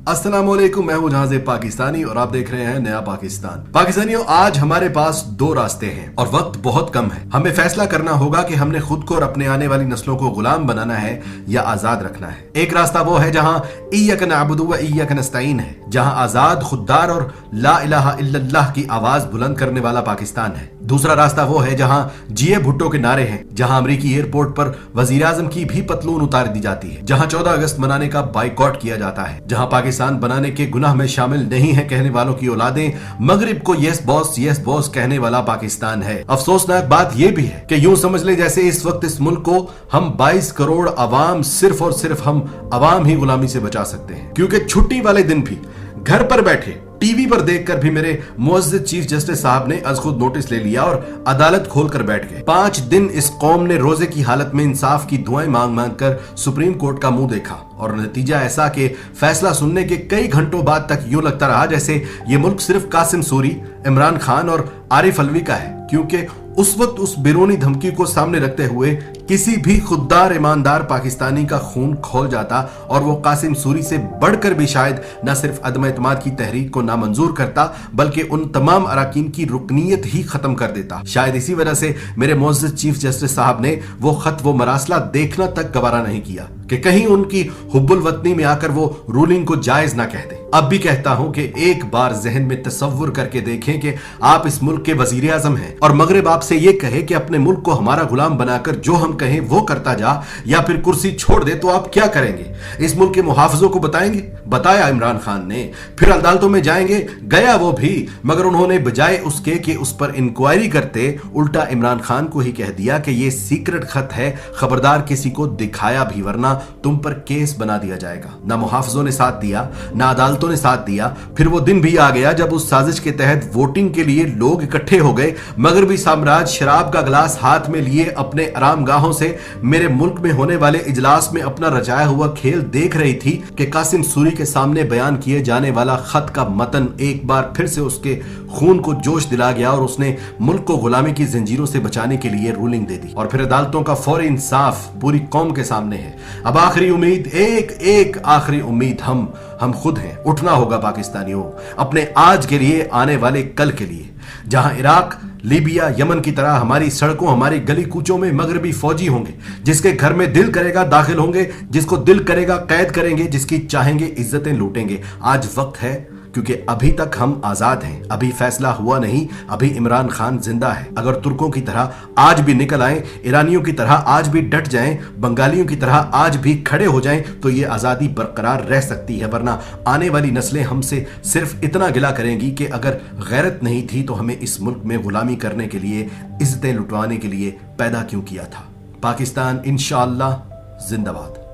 अस्सलाम वालेकुम, मैं हूं जहाज़े पाकिस्तानी और आप देख रहे हैं नया पाकिस्तान। पाकिस्तानियों, आज हमारे पास दो रास्ते हैं और वक्त बहुत कम है। हमें फैसला करना होगा कि हमने खुद को और अपने आने वाली नस्लों को गुलाम बनाना है या आजाद रखना है। एक रास्ता वो है जहां इय्याक नअबुदु व इय्याक नस्तईन है, जहां आजाद, खुददार और ला इलाहा इल्लल्लाह की आवाज बुलंद करने वाला पाकिस्तान है। दूसरा रास्ता वो है जहां जिए भुट्टो के नारे हैं, जहां अमेरिकी एयरपोर्ट पर वजीर आजम की भी पतलून उतार दी जाती है, जहां 14 अगस्त मनाने का बाइकआउट किया जाता है, जहां पाकिस्तान बनाने के गुनाह में शामिल नहीं है कहने वालों की औलादें मगरिब को यस बॉस कहने वाला पाकिस्तान है। अफसोसनाक बात यह भी है कि यूं समझ ले जैसे इस वक्त इस मुल्क को हम 22 करोड़ अवाम सिर्फ और सिर्फ हम अवाम ही गुलामी से बचा सकते हैं, क्योंकि छुट्टी वाले दिन भी घर पर बैठे टीवी पर देखकर भी मेरे मुअज़्ज़िज़ चीफ जस्टिस साहब ने अज खुद नोटिस ले लिया और अदालत खोलकर बैठ गए। 5 दिन इस कौम ने रोजे की हालत में इंसाफ की दुआएं मांग मांग कर सुप्रीम कोर्ट का मुंह देखा और नतीजा ऐसा कि फैसला सुनने के कई घंटों बाद तक यूं लगता रहा जैसे ये मुल्क सिर्फ कासिम सूरी, इमरान खान और आरिफ अलवी का है, क्योंकि उस वक्त उस बैरूनी धमकी को सामने रखते हुए किसी भी खुददार ईमानदार पाकिस्तानी का खून खोल जाता और वो कासिम सूरी से बढ़कर भी शायद न सिर्फ अदम एतमाद की तहरीक को नामंजूर करता बल्कि उन तमाम अराकीन की रुकनीयत ही खत्म कर देता। शायद इसी वजह से मेरे मुअज़्ज़िज़ चीफ जस्टिस साहब ने वो खत, वो मरासला देखना तक गवारा नहीं किया कि कहीं उनकी हुब्बुल वतनी में आकर वो रूलिंग को जायज ना कह दे। अब भी कहता हूं कि एक बार जहन में तसव्वुर करके देखें कि आप इस मुल्क के वजीर आजम हैं और मगरिब आपसे ये कहे कि अपने मुल्क को हमारा गुलाम बनाकर जो हम कहें वो करता जा या फिर कुर्सी छोड़ दे, तो आप क्या करेंगे? इस मुल्क के मुहाफिजों को बताएंगे? बताया इमरान खान ने। फिर अदालतों में जाएंगे? गया वो भी, मगर उन्होंने बजाय उसके कि उस पर इंक्वायरी करते उल्टा इमरान खान को ही कह दिया कि ये सीक्रेट खत है, खबरदार किसी को दिखाया भी वरना तुम पर केस बना दिया जाएगा। ना मुहाफिजों ने साथ दिया, ना अदालतों ने साथ दिया। फिर वो दिन भी आ गया जब उस साजिश के तहत वोटिंग के लिए लोग इकट्ठे हो गए। मगरबी साम्राज्य शराब का गिलास हाथ में लिए अपने आरामगाहों से मेरे मुल्क में होने वाले इजलास में अपना रचाया हुआ खेल देख रही थी कि कासिम सूरी के सामने बयान किए जाने वाला खत का मतन एक बार फिर से उसके खून को जोश दिला गया और उसने मुल्क को गुलामी की जंजीरों से बचाने के लिए रूलिंग दे दी। और फिर अदालतों का फौरी इंसाफ पूरी कौम के सामने है। अब आखिरी उम्मीद, एक आखिरी उम्मीद हम खुद हैं। उठना होगा पाकिस्तानियों, अपने आज के लिए, आने वाले कल के लिए। जहां इराक, लीबिया, यमन की तरह हमारी सड़कों, हमारी गली कूचों में मगरबी फौजी होंगे, जिसके घर में दिल करेगा दाखिल होंगे, जिसको दिल करेगा कैद करेंगे, जिसकी चाहेंगे इज्जतें लूटेंगे। आज वक्त है, क्योंकि अभी तक हम आजाद हैं, अभी फैसला हुआ नहीं, अभी इमरान खान जिंदा है। अगर तुर्कों की तरह आज भी निकल आए, ईरानियों की तरह आज भी डट जाएं, बंगालियों की तरह आज भी खड़े हो जाएं, तो ये आजादी बरकरार रह सकती है। वरना आने वाली नस्लें हमसे सिर्फ इतना गिला करेंगी कि अगर गैरत नहीं थी तो हमें इस मुल्क में गुलामी करने के लिए, इज्जतें लुटवाने के लिए पैदा क्यों किया था। पाकिस्तान इंशाअल्लाह जिंदाबाद।